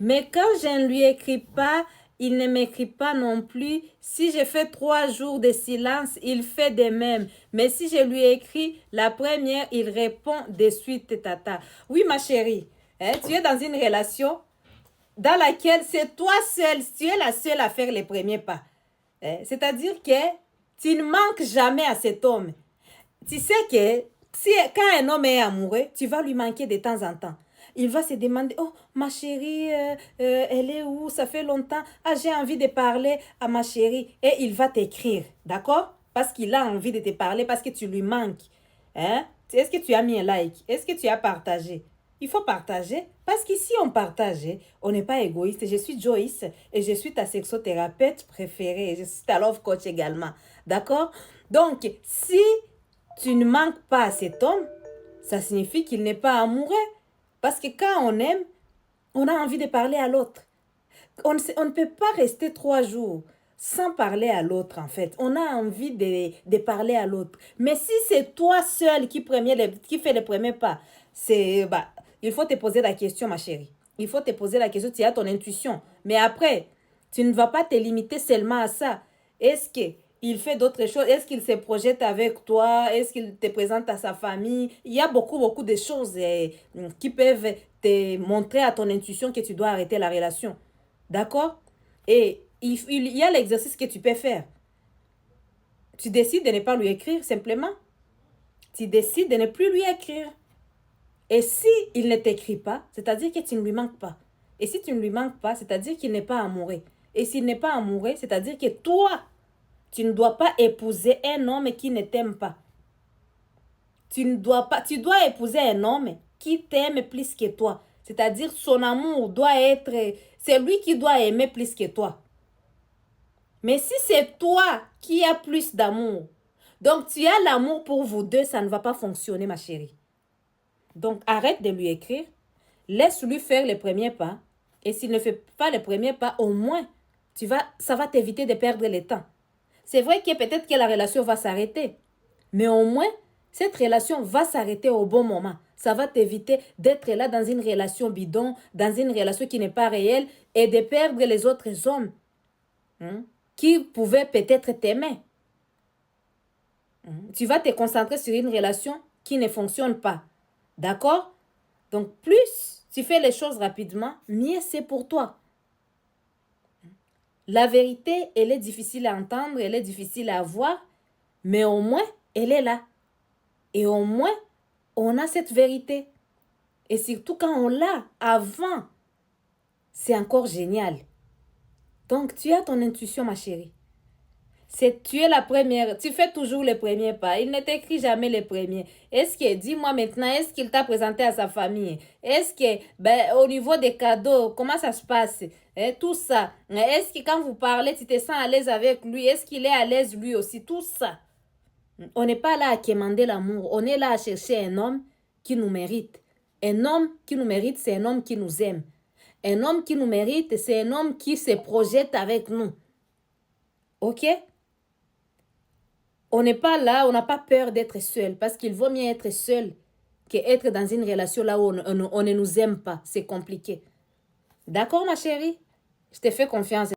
Mais quand je ne lui écris pas, il ne m'écrit pas non plus. Si je fais 3 jours de silence, il fait de même. Mais si je lui écris la première, il répond de suite, tata. Oui, ma chérie, hein, tu es dans une relation dans laquelle c'est toi seule, tu es la seule à faire les premiers pas. Hein. C'est-à-dire que tu ne manques jamais à cet homme. Tu sais que si, quand un homme est amoureux, tu vas lui manquer de temps en temps. Il va se demander, oh, ma chérie, elle est où? Ça fait longtemps. Ah, j'ai envie de parler à ma chérie. Et il va t'écrire, d'accord? Parce qu'il a envie de te parler, parce que tu lui manques. Hein? Est-ce que tu as mis un like? Est-ce que tu as partagé? Il faut partager parce qu'ici on partage, on n'est pas égoïste. Je suis Joyce et je suis ta sexothérapeute préférée. Je suis ta love coach également. D'accord? Donc, si tu ne manques pas à cet homme, ça signifie qu'il n'est pas amoureux. Parce que quand on aime, on a envie de parler à l'autre. On ne peut pas rester 3 jours sans parler à l'autre, en fait. On a envie de parler à l'autre. Mais si c'est toi seul qui fait les premiers pas, il faut te poser la question, ma chérie. Il faut te poser la question, tu as ton intuition. Mais après, tu ne vas pas te limiter seulement à ça. Est-ce qu'il fait d'autres choses? Est-ce qu'il se projette avec toi? Est-ce qu'il te présente à sa famille? Il y a beaucoup, beaucoup de choses qui peuvent te montrer à ton intuition que tu dois arrêter la relation. D'accord? Et il y a l'exercice que tu peux faire. Tu décides de ne pas lui écrire simplement. Tu décides de ne plus lui écrire. Et si il ne t'écrit pas, c'est-à-dire que tu ne lui manques pas. Et si tu ne lui manques pas, c'est-à-dire qu'il n'est pas amoureux. Et s'il n'est pas amoureux, c'est-à-dire que toi, tu ne dois pas épouser un homme qui ne t'aime pas. Tu dois épouser un homme qui t'aime plus que toi. C'est-à-dire son amour doit être, c'est lui qui doit aimer plus que toi. Mais si c'est toi qui as plus d'amour, donc tu as l'amour pour vous deux, ça ne va pas fonctionner, ma chérie. Donc arrête de lui écrire, laisse-lui faire les premiers pas. Et s'il ne fait pas les premiers pas, au moins, ça va t'éviter de perdre le temps. C'est vrai que peut-être que la relation va s'arrêter, mais au moins, cette relation va s'arrêter au bon moment. Ça va t'éviter d'être là dans une relation bidon, dans une relation qui n'est pas réelle et de perdre les autres hommes qui pouvaient peut-être t'aimer. Tu vas te concentrer sur une relation qui ne fonctionne pas. D'accord? Donc, plus tu fais les choses rapidement, mieux c'est pour toi. La vérité, elle est difficile à entendre, elle est difficile à voir, mais au moins, elle est là. Et au moins, on a cette vérité. Et surtout quand on l'a avant, c'est encore génial. Donc, tu as ton intuition, ma chérie. Tu es la première, tu fais toujours les premiers pas. Il ne t'écrit jamais les premiers. Est-ce que, dis-moi maintenant, est-ce qu'il t'a présenté à sa famille? Est-ce que, au niveau des cadeaux, comment ça se passe? Tout ça. Est-ce que quand vous parlez, tu te sens à l'aise avec lui? Est-ce qu'il est à l'aise lui aussi? Tout ça. On n'est pas là à quémander l'amour. On est là à chercher un homme qui nous mérite. Un homme qui nous mérite, c'est un homme qui nous aime. Un homme qui nous mérite, c'est un homme qui se projette avec nous. OK? On n'est pas là, on n'a pas peur d'être seul parce qu'il vaut mieux être seul qu'être dans une relation là où on ne nous aime pas. C'est compliqué. D'accord, ma chérie? Je te fais confiance.